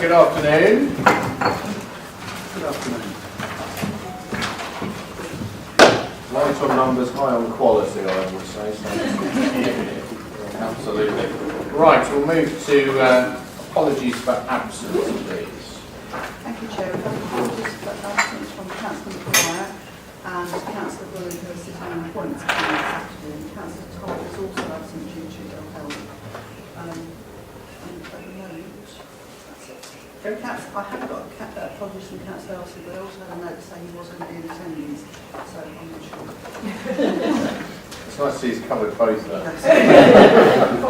Good afternoon. Good afternoon. Light on numbers, high on quality, I would say. So. Absolutely. Right, we'll move to apologies for absence, please. Thank you, Chair. We've had apologies for absence from Councillor McGuire and Councillor Bullen, who are sitting on appointments committee this afternoon. Councillor Todd is also absent due to ill health. And at the moment, that's it. I have got apologies from Councillor Elsie, but I also had a note to say he was going to be in attendance, so I'm not sure. It's nice to see he's covered both there.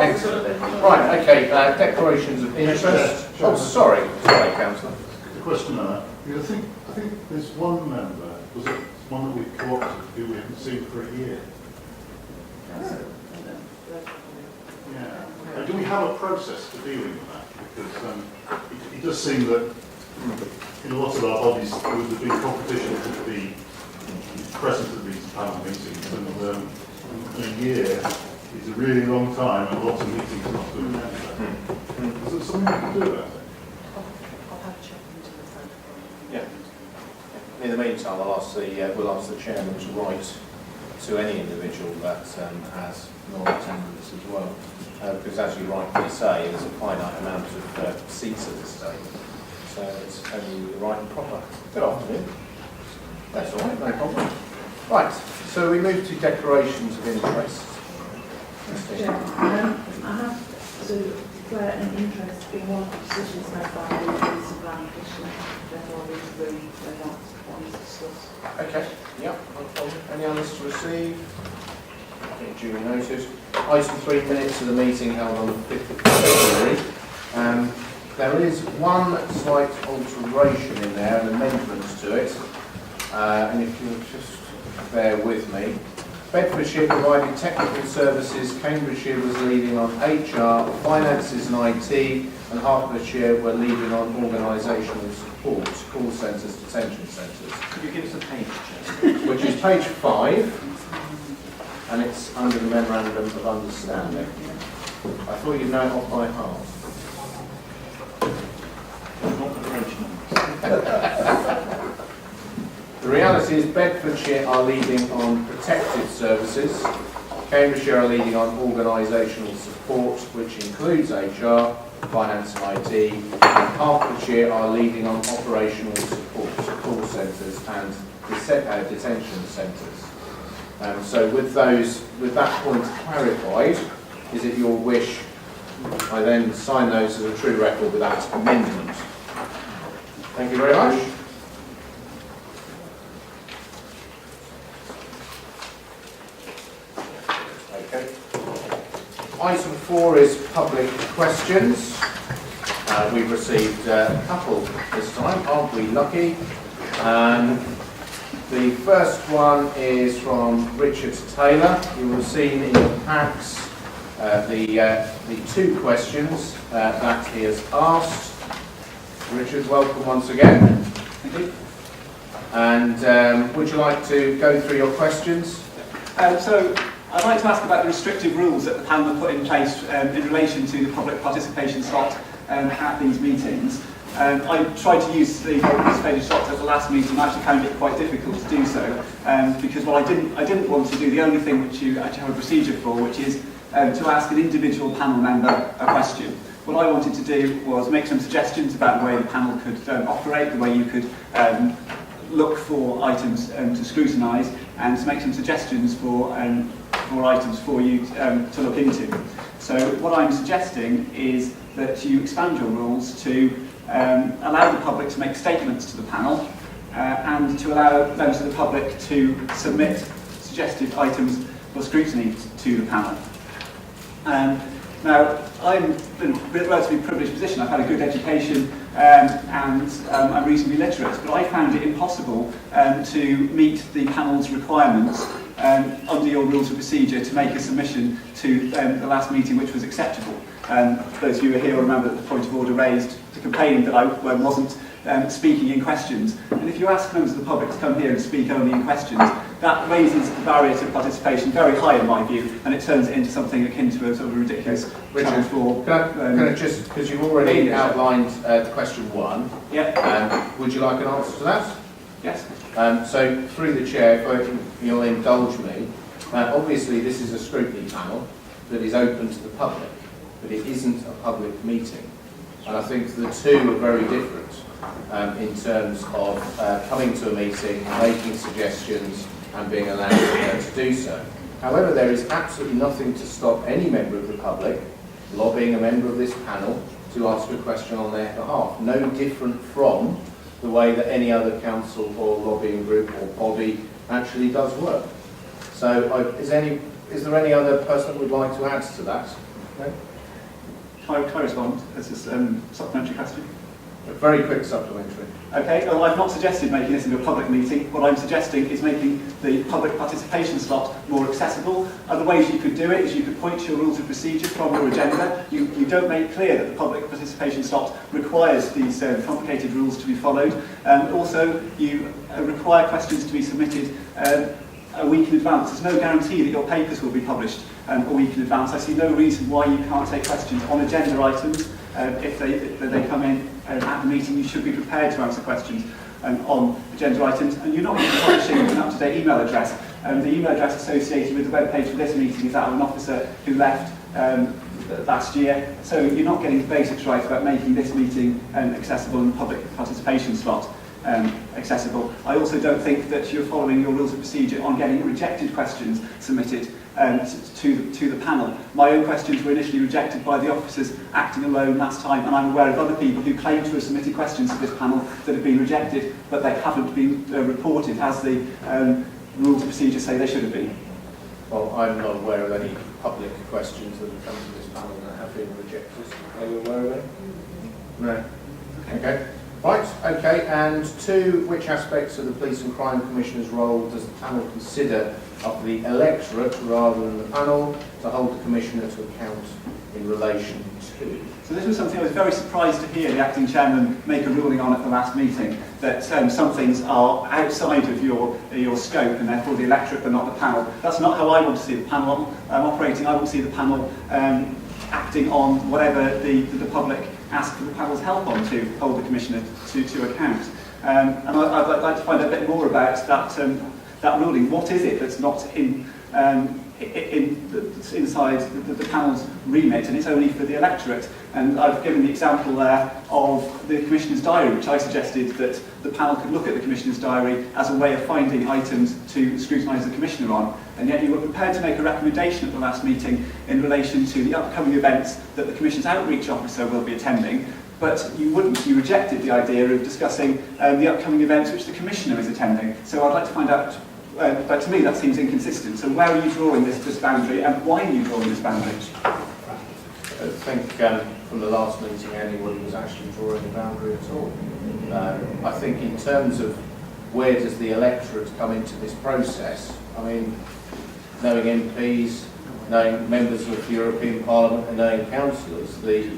Excellent. Right, okay, declarations of interest. Oh, sorry, Councillor. The question on that, because I think there's one member, was it one that we co-opted who we haven't seen for a year? Yeah. Do we have a process for dealing with that? Because it does seem that in a lot of our bodies there would have been competition to be present at these panel meetings, and a year is a really long time and lots of meetings not to attend that. Is there something we can do about it? I'll have a check into the protocol. Yeah. In the meantime, we'll ask the chairman to write to any individual that has non-attendance as well. Because as you rightly say, there's a finite amount of seats at this stage. So it's only right and proper. Good afternoon. That's all right, no problem. Right, so we move to declarations of interest. I have to declare an interest in one of the decisions made by the Police and Land Commission, therefore these three are not ones discussed. Okay, yeah, no problem. Any others to receive? I think duly noted. Item 3, minutes of the meeting held on the 5th of February. There is one slight alteration in there, an amendment to it. And if you'll just bear with me. Bedfordshire provided technical services, Cambridgeshire was leading on HR, finances and IT, and Hertfordshire were leading on organisational support, call centres, detention centres. Could you give us a page, Chair? Which is page 5, and it's under the Memorandum of Understanding. I thought you'd know it off by heart. Not the page numbers. The reality is Bedfordshire are leading on protected services, Cambridgeshire are leading on organisational support, which includes HR, finance and IT, and Hertfordshire are leading on operational support, call centres and detention centres. So with that point clarified, is it your wish I then sign those as a true record with that amendment? Thank you very much. Item 4 is public questions. We've received a couple this time, aren't we lucky? The first one is from Richard Taylor. You will have seen in your packs the 2 questions that he has asked. Richard, welcome once again. Thank you. And would you like to go through your questions? So I'd like to ask about the restrictive rules that the panel have put in place in relation to the public participation slot at these meetings. I tried to use the public participation slot at the last meeting and actually found it quite difficult to do so because what I didn't want to do the only thing which you actually have a procedure for, which is to ask an individual panel member a question. What I wanted to do was make some suggestions about the way the panel could operate, the way you could look for items to scrutinise, and to make some suggestions for items for you to look into. So what I'm suggesting is that you expand your rules to allow the public to make statements to the panel and to allow members of the public to submit suggested items for scrutiny to the panel. Now, I'm in a relatively privileged position. I've had a good education and I'm reasonably literate, but I found it impossible to meet the panel's requirements under your rules of procedure to make a submission to the last meeting which was acceptable. Those of you who are here will remember that the point of order raised to complaining that I wasn't speaking in questions. And if you ask members of the public to come here and speak only in questions, that raises the barrier to participation very high in my view, and it turns it into something akin to a sort of ridiculous challenge for... Can I just, because you've already outlined question 1, would you like an answer to that? Yes. So, through the chair, if you'll indulge me, obviously this is a scrutiny panel that is open to the public, but it isn't a public meeting. And I think the two are very different in terms of coming to a meeting, making suggestions and being allowed to do so. However, there is absolutely nothing to stop any member of the public lobbying a member of this panel to ask a question on their behalf. No different from the way that any other council or lobbying group or body actually does work. So is there any other person that would like to add to that? No? Can I respond? This is a supplementary question. A very quick supplementary. Okay, well, I've not suggested making this into a public meeting. What I'm suggesting is making the public participation slot more accessible. Other ways you could do it is you could point to your rules of procedure from your agenda. You don't make clear that the public participation slot requires these complicated rules to be followed. Also, you require questions to be submitted a week in advance. There's no guarantee that your papers will be published a week in advance. I see no reason why you can't take questions on agenda items. If they come in at the meeting, you should be prepared to answer questions on agenda items. And you're not even publishing an up-to-date email address. The email address associated with the web page for this meeting is that of an officer who left last year. So you're not getting the basics right about making this meeting accessible and public participation slot accessible. I also don't think that you're following your rules of procedure on getting rejected questions submitted to the panel. My own questions were initially rejected by the officers acting alone last time, and I'm aware of other people who claim to have submitted questions to this panel that have been rejected, but they haven't been reported as the rules of procedure say they should have been. Well, I'm not aware of any public questions that have come to this panel that have been rejected. Are you aware of any? No. Okay. Right, okay, and 2, which aspects of the Police and Crime Commissioner's role does the panel consider of the electorate rather than the panel to hold the Commissioner to account in relation to? So this was something I was very surprised to hear the Acting Chairman make a ruling on at the last meeting, that some things are outside of your scope and therefore the electorate but not the panel. That's not how I want to see the panel operating. I want to see the panel acting on whatever the public ask for the panel's help on to hold the Commissioner to account. And I'd like to find out a bit more about that ruling. What is it that's not inside the panel's remit, and it's only for the electorate? And I've given the example there of the Commissioner's diary, which I suggested that the panel could look at the Commissioner's diary as a way of finding items to scrutinise the Commissioner on. And yet you were prepared to make a recommendation at the last meeting in relation to the upcoming events that the Commissioner's outreach officer will be attending, but you wouldn't. You rejected the idea of discussing the upcoming events which the Commissioner is attending. So I'd like to find out, but to me that seems inconsistent. So where are you drawing this boundary, and why are you drawing this boundary? I don't think from the last meeting anybody was actually drawing a boundary at all. I think in terms of where does the electorate come into this process, I mean, knowing MPs, knowing members of the European Parliament and knowing councillors, the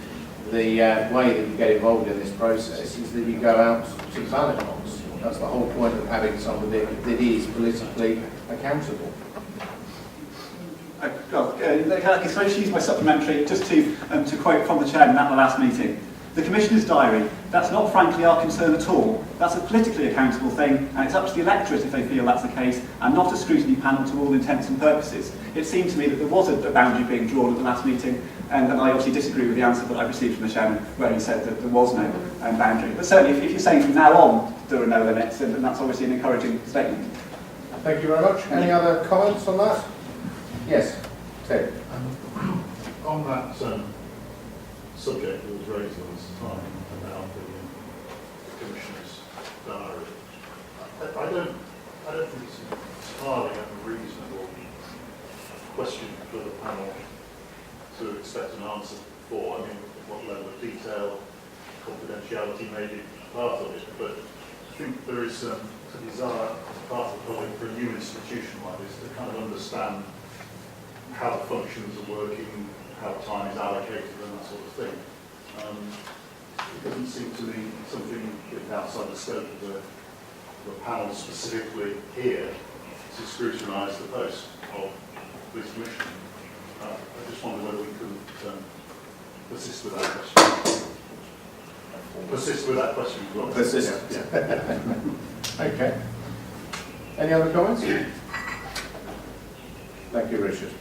way that you get involved in this process is that you go out to the ballot box. That's the whole point of having somebody that is politically accountable. Can I just use my supplementary just to quote from the chairman at the last meeting? The Commissioner's diary, that's not frankly our concern at all. That's a politically accountable thing, and it's up to the electorate if they feel that's the case, and not a scrutiny panel to all intents and purposes. It seemed to me that there was a boundary being drawn at the last meeting, and I obviously disagree with the answer that I received from the chairman, where he said that there was no boundary. But certainly, if you're saying from now on there are no limits, then that's obviously an encouraging statement. Thank you very much. Any other comments on that? Yes, Ted. On that subject that was raised last time about the Commissioner's diary, I don't think it's entirely unreasonable question for the panel to expect an answer for. I mean, what level of detail, confidentiality may be part of it, but I think there is a desire part of the public for a new institution like this to kind of understand how the functions are working, how time is allocated and that sort of thing. It doesn't seem to me something it's outside the scope of the panel specifically here to scrutinise the post of police commissioner. I just wonder whether we could persist with that question. Persist with that question as well. Persist. Yeah. Okay. Any other comments? Thank you, Richard.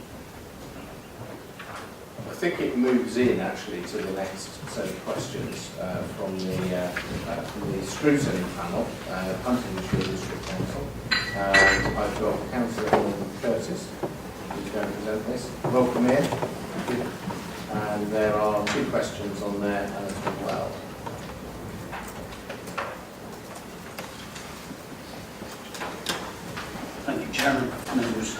I think it moves in actually to the next set of questions from the scrutiny panel, Cambridgeshire District Council. And I've got Councillor Curtis, who's going to present this. Welcome in. Thank you. And there are 2 questions on there as well. Thank you, Chairman. Members.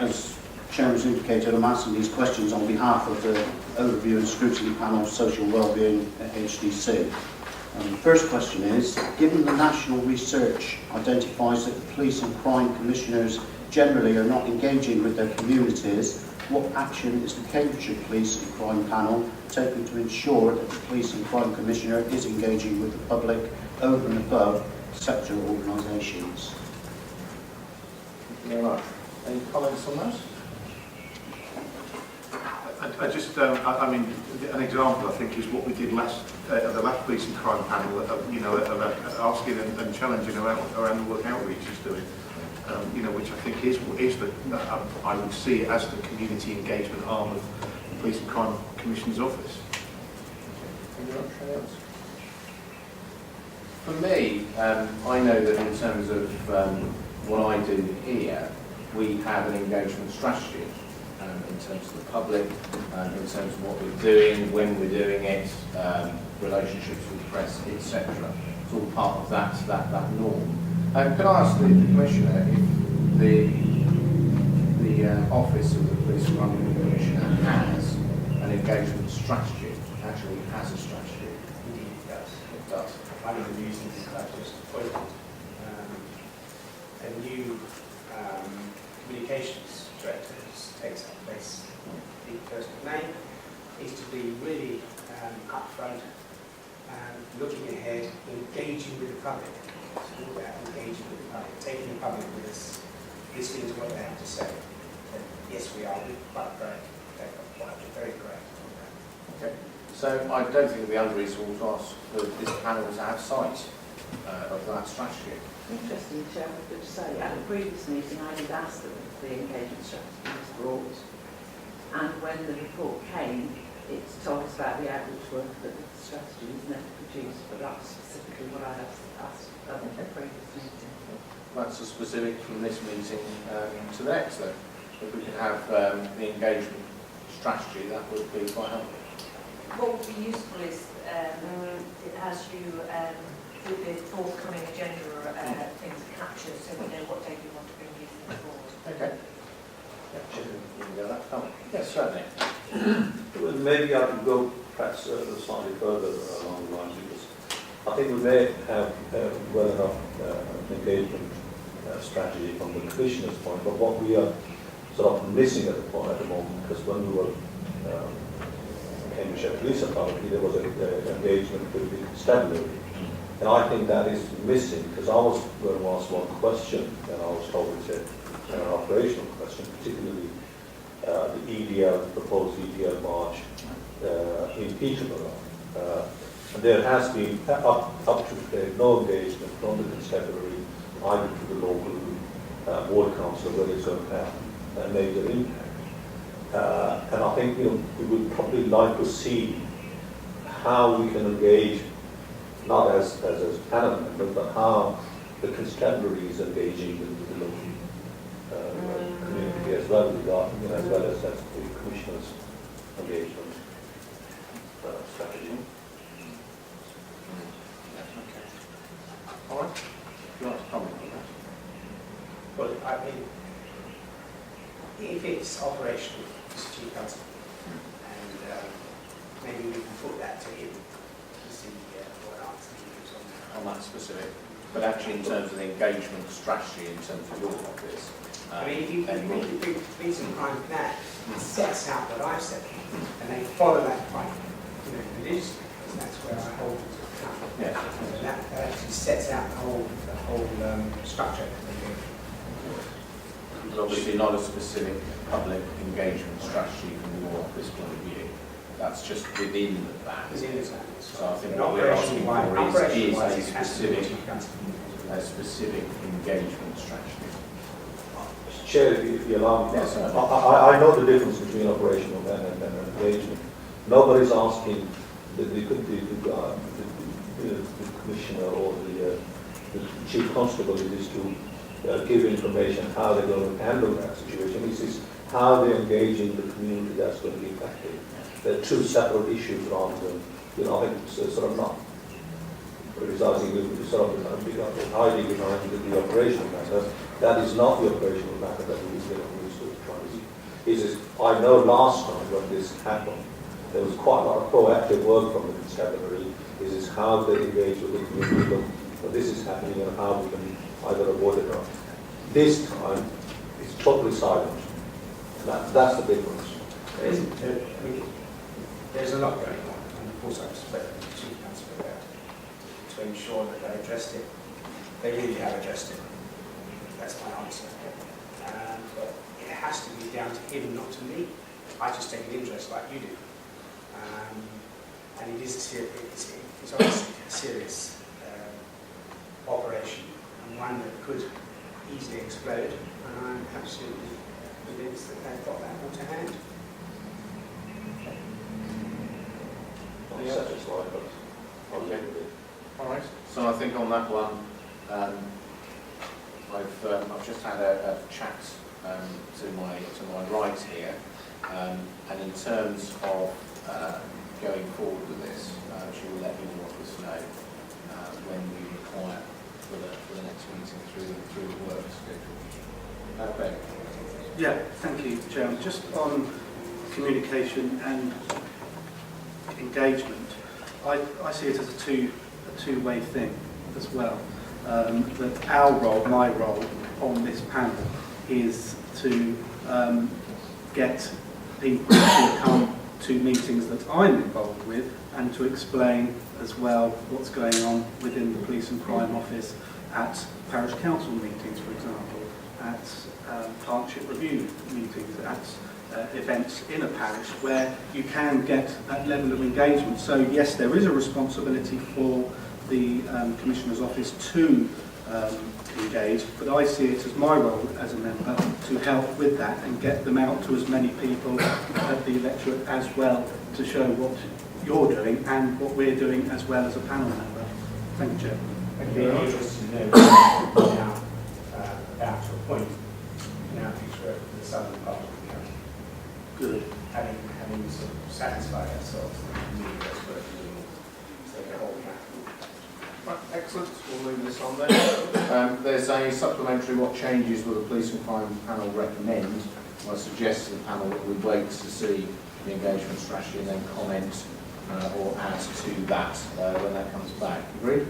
As Chairman's indicated, I'm asking these questions on behalf of the Overview and Scrutiny Panel Social Wellbeing at HDC. The first question is, given the national research identifies that the police and crime commissioners generally are not engaging with their communities, what action is the Cambridgeshire Police and Crime Panel taking to ensure that the Police and Crime Commissioner is engaging with the public over and above sector organisations? Thank you very much. Any comments on that? I just, I mean, an example I think is what we did last at the last police and crime panel, you know, asking and challenging around the work outreach is doing, you know, which I think is the I would see it as the community engagement arm of the Police and Crime Commissioner's office. Thank you very much. Anyone else? For me, I know that in terms of what I do here, we have an engagement strategy. In terms of the public, in terms of what we're doing, when we're doing it, relationships with the press, etc. It's all part of that norm. Can I ask the Commissioner if the Office of the Police and Crime Commissioner has an engagement strategy, actually has a strategy? Indeed it does. It does. One of the reasons is I've just appointed a new communications director who takes up place the 1st of May, is to be really upfront, looking ahead, engaging with the public. It's all about engaging with the public, taking the public with us, listening to what they have to say. And yes, we are quite correct. Very correct. Okay. So I don't think it would be unreasonable to ask for this panel to have sight of that strategy. Interesting, Chairman, good to say. At a previous meeting, I did ask them if the engagement strategy was brought, and when the report came, it told us about the outreach work, but the strategy was never produced. But that's specifically what I asked at a previous meeting. That's a specific from this meeting to the next, though. If we can have the engagement strategy, that would be quite helpful. What would be useful is, as you, with the forthcoming agenda, things captured, so we know what date we want to bring these things forward. Okay. Yeah, you can go that far. Yes, certainly. Well, maybe I could go perhaps slightly further along the lines, because I think we may have well enough engagement strategy from the Commissioner's point, but what we are sort of missing at the moment, because when we were Cambridgeshire Police Authority, there was an engagement with the constabulary. And I think that is missing, because I was going to ask one question, and I was told it's an operational question, particularly the EDL, proposed EDL march in Peterborough. And there has been, up to today, no engagement from the constabulary, either to the local ward council, whether it's going to have a major impact. And I think we would probably like to see how we can engage, not as panel members, but how the constabulary is engaging with the local community as well, as well as the Commissioner's engagement strategy. Okay. All right. Do you want to comment on that? Well, I mean, if it's operational, Mr. Chief Counsel, and maybe we can put that to him to see what answer he gives on that. On that specific, but actually in terms of the engagement strategy, in terms of your office. I mean, if you read the Police and Crime Plan, it sets out what I've said, and they follow that quite religiously, because that's where I hold it to account. sets out the whole structure. There's obviously not a specific public engagement strategy from your office point of view. That's just within that. So I think what we're asking for is a specific engagement strategy. Chair, if you allow me, Yes, sir. I know the difference between operational and engagement. Nobody's asking the commissioner or the chief constable is to give information how they're going to handle that situation. This is how they engage in the community that's going to be affected. They're two separate issues rather than, I think it's sort of not criticizing you, sort of hiding behind the operational matter. That is not the operational matter that we need to try to see. I know last time when this happened, there was quite a lot of proactive work from the constabulary. Is how they engage with the community, but this is happening and how we can either avoid it or not. This time, it's totally silent. That's the difference. There's a lot going on, and of course I expect the Chief Constable there to ensure that they addressed it. They really have addressed it. That's my answer. But it has to be down to him, not to me. I just take an interest like you do. And it is it's obviously a serious operation, and one that could easily explode, and I'm absolutely convinced that they've got that all to hand. Not satisfied, but I'll leave it. All right. So I think on that one, I've just had a chat to my right here, and in terms of going forward with this, she will let your office know when we require for the next meeting through the work schedule. Okay. Yeah, thank you, Chairman. Just on communication and engagement, I see it as a two-way thing as well. That our role, my role on this panel, is to get people to come to meetings that I'm involved with and to explain as well what's going on within the Police and Crime Office at parish council meetings, for example, at partnership review meetings, at events in a parish where you can get that level of engagement. So yes, there is a responsibility for the Commissioner's Office to engage, but I see it as my role as a member to help with that and get them out to as many people at the electorate as well, to show what you're doing and what we're doing as well as a panel member. Thank you, Chair. I'd be interested to know now about to appoint an outreach worker for the southern part of the country. Good. Having sort of satisfied ourselves that we need those workers to take a whole track. Right, excellent. We'll move this on then. There's a supplementary what changes will the Police and Crime panel recommend. I suggest to the panel that we wait to see the engagement strategy and then comment or add to that when that comes back. Agreed?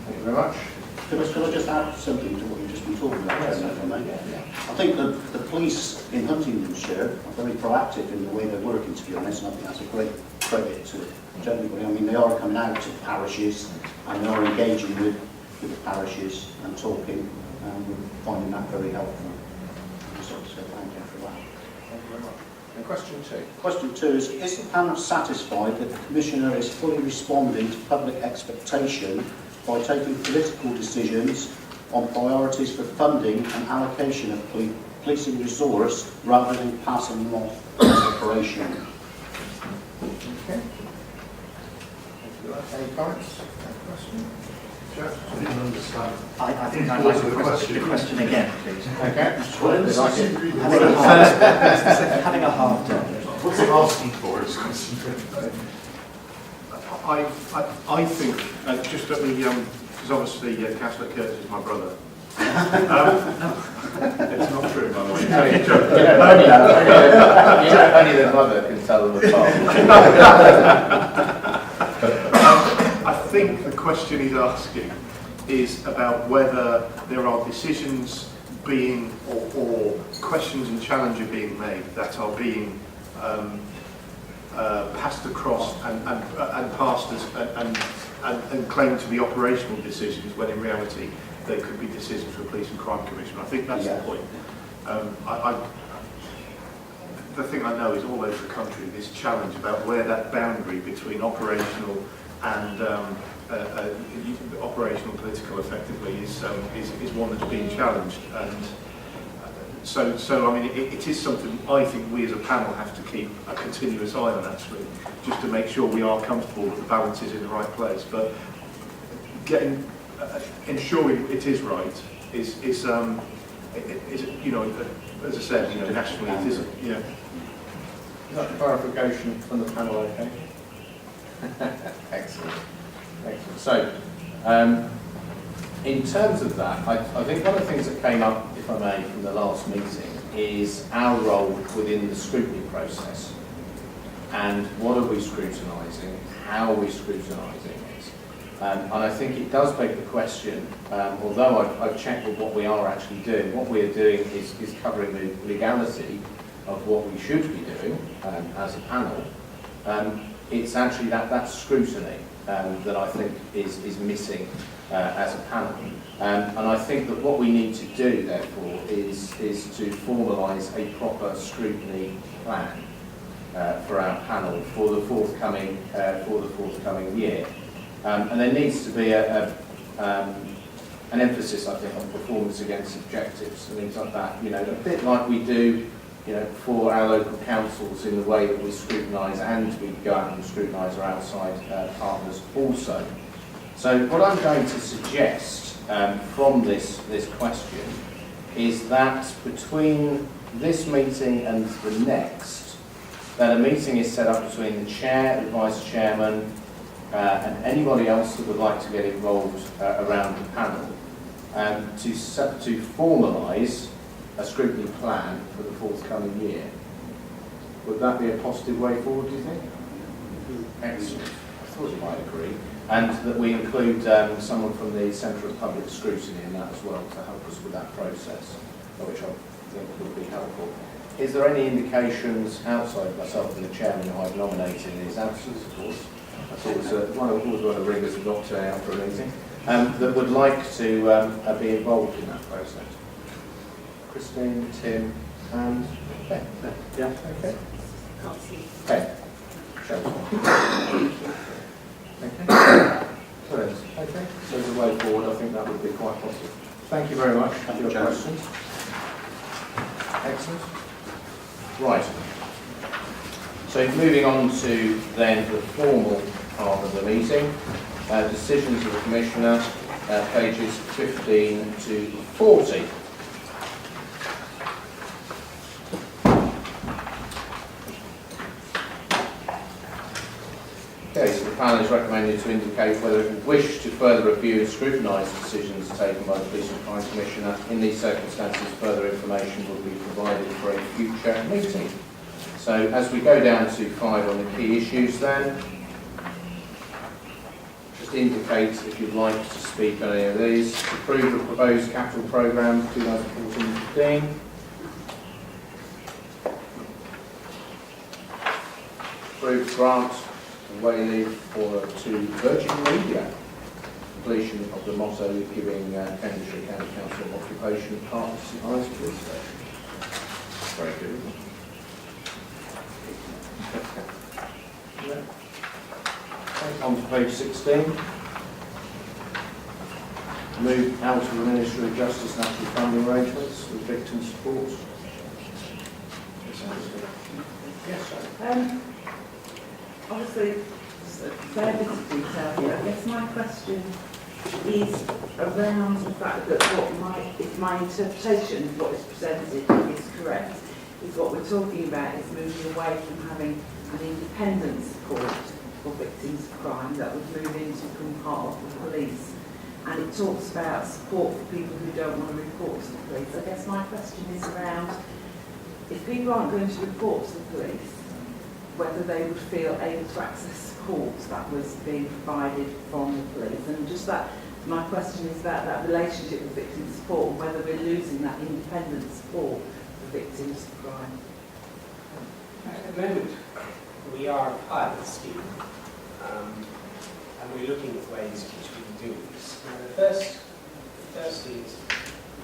Thank you very much. Could I just add something to what you've just been talking about? I think the police in Huntingdonshire are very proactive in the way they're working, to be honest, and I think that's a great credit to everybody. I mean, they are coming out to parishes and they are engaging with the parishes and talking, and we're finding that very helpful. So thank you for that. Thank you very much. And question 2. Question 2 is the panel satisfied that the Commissioner is fully responding to public expectation by taking political decisions on priorities for funding and allocation of policing resource rather than passing them off as operational? Okay. Thank you. Any comments? Any questions? Sure. I didn't understand. I think I'd like the question again, please. Okay. Having a hard day. What's it asking for? I think, just let me, because obviously Councillor Curtis is my brother. It's not true, by the way. Only the mother can tell them apart. I think the question he's asking is about whether there are decisions being, or questions and challenges being made that are being passed across and passed as, and and claim to be operational decisions when in reality they could be decisions for the Police and Crime Commission. I think that's the point. The thing I know is all over the country this challenge about where that boundary between operational and operational political effectively is one that's being challenged, and so I mean it is something I think we as a panel have to keep a continuous eye on, actually, just to make sure we are comfortable that the balance is in the right place. But ensuring it is right is you know, as I said, you know, nationally it isn't. Yeah. Is that clarification from the panel okay? Excellent. Excellent. So, in terms of that, I think one of the things that came up, if I may, from the last meeting is our role within the scrutiny process. And what are we scrutinising? How are we scrutinising it? And I think it does beg the question, although I've checked with what we are actually doing, what we are doing is covering the legality of what we should be doing as a panel. It's actually that scrutiny that I think is missing as a panel. And I think that what we need to do, therefore, is to formalise a proper scrutiny plan for our panel for the forthcoming year. And there needs to be an emphasis, I think, on performance against objectives and things like that. You know, a bit like we do, you know, for our local councils in the way that we scrutinise, and we go out and scrutinise our outside partners also. So what I'm going to suggest from this question is that between this meeting and the next, that a meeting is set up between the chair, the vice chairman, and anybody else that would like to get involved around the panel, to formalise a scrutiny plan for the forthcoming year. Would that be a positive way forward, do you think? Excellent. I thought you might agree. And that we include someone from the Centre of Public Scrutiny in that as well to help us with that process, which I think would be helpful. Is there any indications outside myself and the chairman who I've nominated in his absence, of course? That's always one of the rigours of not turning out for a meeting, that would like to be involved in that process? Christine, Tim, and Ben. Yeah, okay. Ben. Shelton. Okay. Brilliant. Okay. So the way forward, I think that would be quite positive. Thank you very much for your questions. Excellent. Right. So moving on to then the formal part of the meeting, decisions of the Commissioner, pages 15 to 40. Okay, so the panel is recommended to indicate whether it would wish to further review and scrutinise decisions taken by the Police and Crime Commissioner. In these circumstances, further information will be provided for a future meeting. So as we go down to 5 on the key issues then, just indicate if you'd like to speak on any of these. Approve the proposed capital programme 2014-15. Approve grant and way to Virgin Media. Completion of the motto giving Cambridgeshire County Council of Occupation Parks and Eyes Police Station. Very good. On to page 16. Move out of the Ministry of Justice National Funding Arrangements with victim support. Yes, sir. Obviously, there's a fair bit of detail here. I guess my question is around the fact that if my interpretation of what is presented is correct, is what we're talking about is moving away from having an independent support for victims of crime that would move into become part of the police. And it talks about support for people who don't want to report to the police. I guess my question is around, if people aren't going to report to the police, whether they would feel able to access support that was being provided from the police. And just that, my question is about that relationship with victim support, and whether we're losing that independent support for victims of crime. At the moment, we are a pilot scheme, and we're looking at ways in which we can do this. Now, the first thing is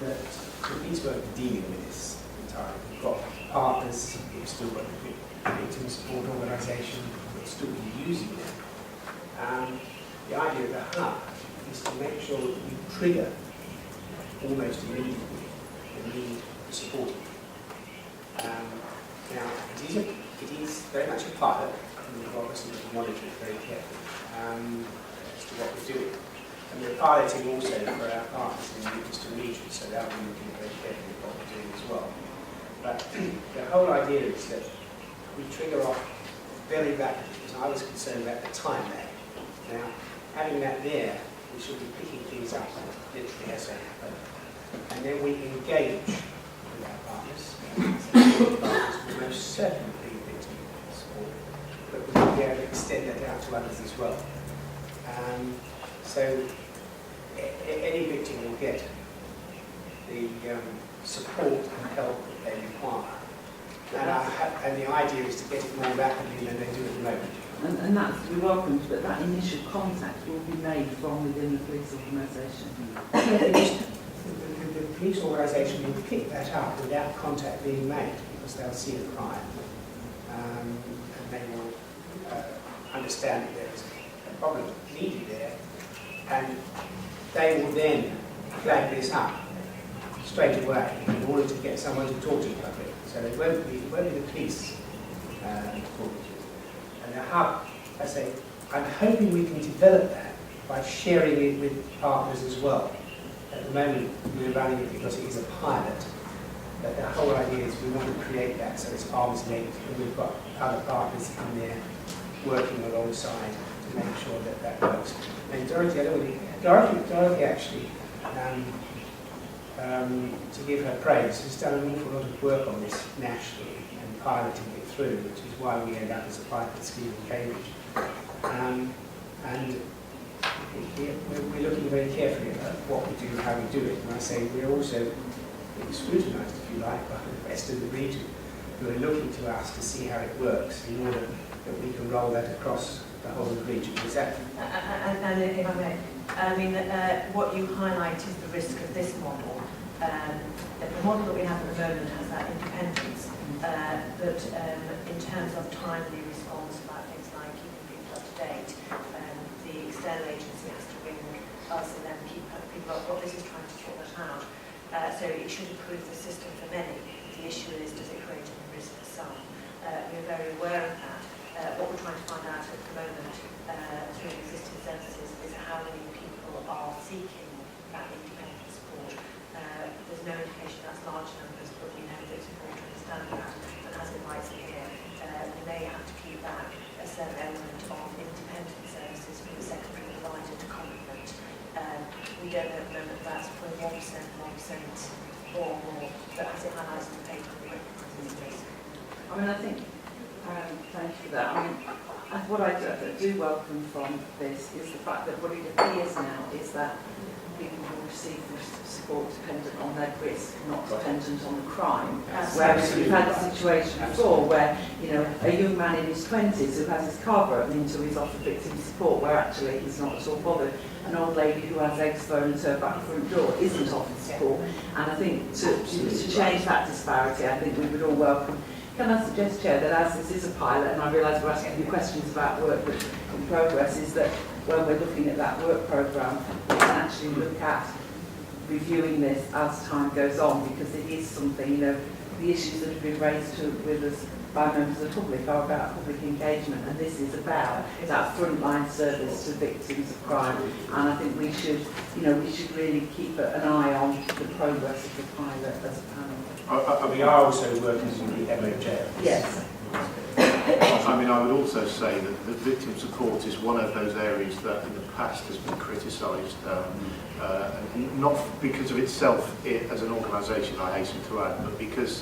that the police won't be dealing with this entirely. We've got partners, we've still got the victim support organisation, we'll still be using them. The idea of the hub is to make sure that we trigger almost immediately the need for support. Now, it is very much a pilot, and we've obviously got to monitor it very carefully as to what we're doing. And we're piloting also for our partners in the Newcastle region, so they'll be looking very carefully at what we're doing as well. But the whole idea is that we trigger off very rapidly, because I was concerned about the time lag. Now, having that there, we should be picking things up literally as they happen. And then we engage with our partners. Partners will most certainly be victim support, but we will be able to extend that out to others as well. So any victim will get the support and help that they require. And the idea is to get it more rapidly than they do at the moment. And that's to be welcomed, but that initial contact will be made from within the police organisation. The police organisation will pick that up without contact being made, because they'll see a crime and they will understand that there is a problem needed there, and they will then flag this up straight away in order to get someone to talk to the public. So it won't be the police talking to you. And the hub, I say, I'm hoping we can develop that by sharing it with partners as well. At the moment, we're running it because it is a pilot, but the whole idea is we want to create that so it's arm's length, and we've got other partners in there working alongside to make sure that that works. And Dorothy actually, to give her praise, has done an awful lot of work on this nationally and piloting it through, which is why we end up as a pilot scheme in Cambridge. And we're looking very carefully at what we do and how we do it. And I say we're also being scrutinised, if you like, by the rest of the region, who are looking to us to see how it works in order that we can roll that across the whole of the region. Is that? And if I may, I mean, what you highlight is the risk of this model. The model that we have at the moment has that independence, but in terms of timely response about things like keeping people up to date, the external agency has to ring us and then keep people up. What this is trying to sort that out. So it should improve the system for many. The issue is, does it create any risk for some? We're very aware of that. What we're trying to find out at the moment through existing services is how many people are seeking that independent support. There's no indication that's large numbers, but we know that it's important to understand that. And as it writes here, we may have to keep back a certain element of independent services from the secondary provider to complement. We don't know at the moment if that's 1%, 1% or more, but as it highlights in the paper, we recognise this. I mean, I think, thank you for that. I mean, what I do welcome from this is the fact that what it appears now is that people will receive support dependent on their risk, not dependent on the crime. Whereas we've had a situation before where, you know, a young man in his 20s who has his car broken into is offered victim support, where actually he's not at all bothered. An old lady who has eggs thrown into her back front door isn't offered support. And I think to change that disparity, I think we would all welcome. Can I suggest, Chair, that as this is a pilot, and I realise we're asking you questions about work that's in progress, is that when we're looking at that work programme, we can actually look at reviewing this as time goes on, because it is something, you know, the issues that have been raised with us by members of the public are about public engagement, and this is about that frontline service to victims of crime. And I think we should, you know, we should really keep an eye on the progress of the pilot as a panel. We are also working with the MOJ. Yes. I mean, I would also say that the victim support is one of those areas that in the past has been criticised, not because of itself as an organisation, I hasten to add, but because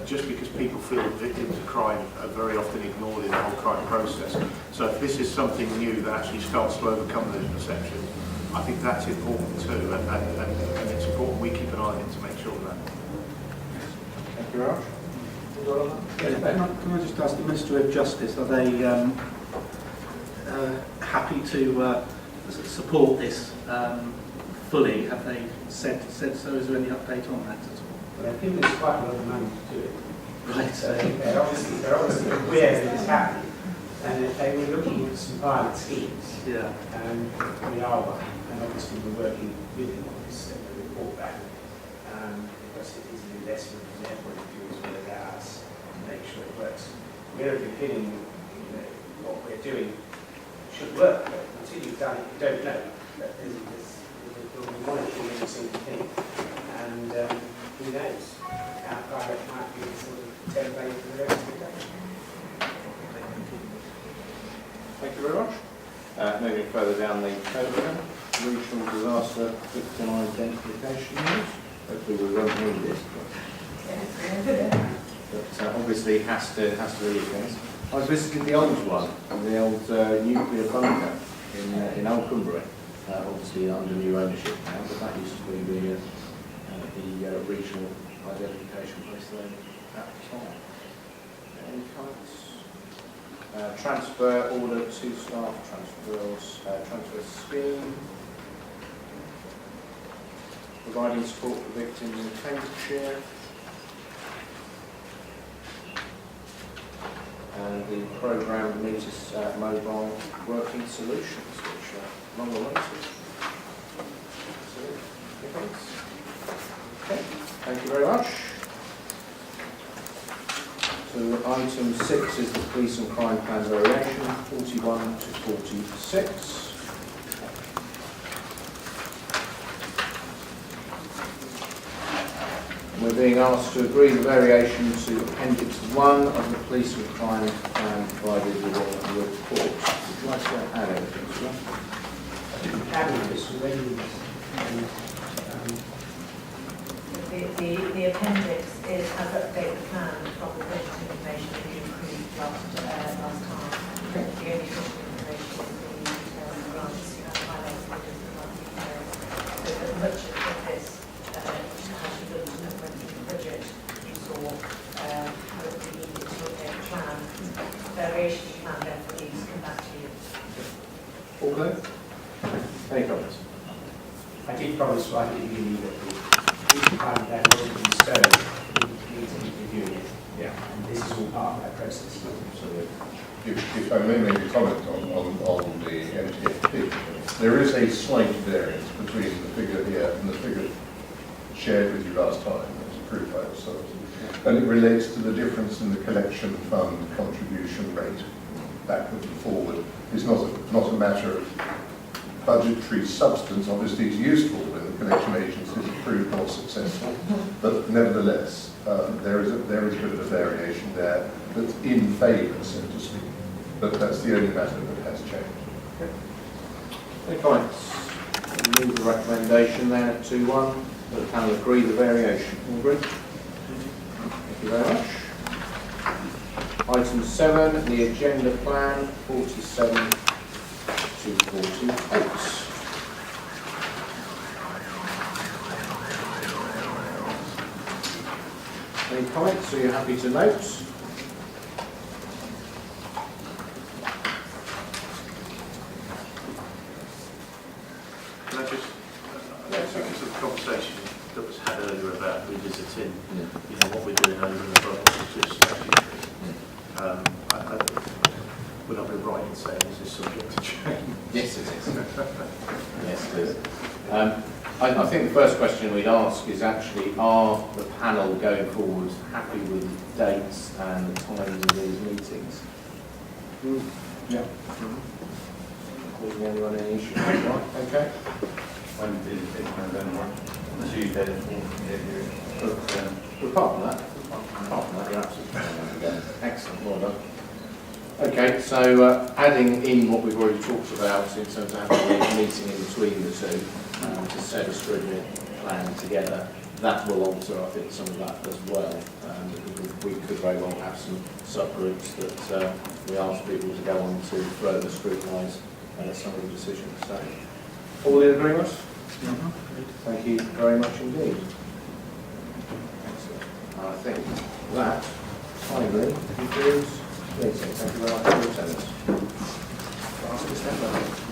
just because people feel that victims of crime are very often ignored in the whole crime process. So if this is something new that actually starts to overcome those perceptions, I think that's important too, and it's important we keep an eye on it to make sure of that. Thank you, Raj. Can I just ask the Minister of Justice, are they happy to support this fully. Have they said so? Is there any update on that at all? Well, they've given us quite a lot of money to do it. Right. So they're obviously aware that it's happening, and that they were looking at some pilot schemes. Yeah. We are one, and obviously we're working with them on this report back, because it is an investment from their point of view as well as ours to make sure it works. We're of the opinion, what we're doing should work, but until you've done it, you don't know. But we'll be monitoring every single thing, and who knows? Our pilot might be sort of template for the rest of the day. Thank you very much. Moving further down the programme, regional disaster victim identification unit. Hopefully we won't need this, but obviously has to leave things. I visited the old one, the old nuclear bunker in Old Cumbria, obviously under new ownership now, but that used to be the regional identification place there at the time. Any comments? Transfer order to staff transfer scheme, providing support for victims in Cambridgeshire, and the programme meets mobile working solutions, which are long awaited. Okay, thank you very much. So item 6 is the police and crime plan variation, 41 to 46. We're being asked to agree the variation to Appendix 1 of the police and crime plan provided within the report. Would you like to add anything to that? I didn't have this already. The appendix has updated the plan from the budget information that we approved last time. The only additional information is the details of grants. You have highlighted the different grant details. So much of this, as you looked at when the budget, you saw that we needed to update the plan. Variation plan therefore needs to come back to you. Okay. Any comments? I did promise right at the beginning that the plan that wasn't in stone, we need to be reviewing it. Yeah. And this is all part of that process. Absolutely. If I may make a comment on the MTFP, there is a slight variance between the figure here and the figure shared with you last time, that was approved by ourselves. And it relates to the difference in the collection fund contribution rate, backwards and forward. It's not a matter of budgetary substance. Obviously it's useful when the collection agencies prove more successful, but nevertheless there is a bit of a variation there that's in favour, so to speak. But that's the only matter that has changed. Okay. Any comments? We'll move the recommendation then at 2-1. The panel agree the variation. All agree? Thank you very much. Item 7, the agenda plan, 47 to 48. Any comments? Are you happy to note? Can I just, because of the conversation that was had earlier about revisiting, what we're doing over and above the statutory. Would I be right in saying this is subject to change? Yes, it is. Yes, it is. I think the first question we'd ask is actually, are the panel going forward happy with the dates and the times of these meetings? Yeah. Including anyone any issues? Right, okay. Wednesday, the 6th of November, and Tuesday, the 4th. Apart from that, you're absolutely fine. Excellent, well done. Okay, so adding in what we've already talked about in terms of having a meeting in between the two to set a scrutiny plan together, that will alter, I think, some of that as well. Because we could very well have some subgroups that we ask people to go on to further scrutinise some of the decisions. So, all in agreement? Thank you very much indeed. Excellent. I think that finally concludes the meeting. Thank you very much for your attendance. last December.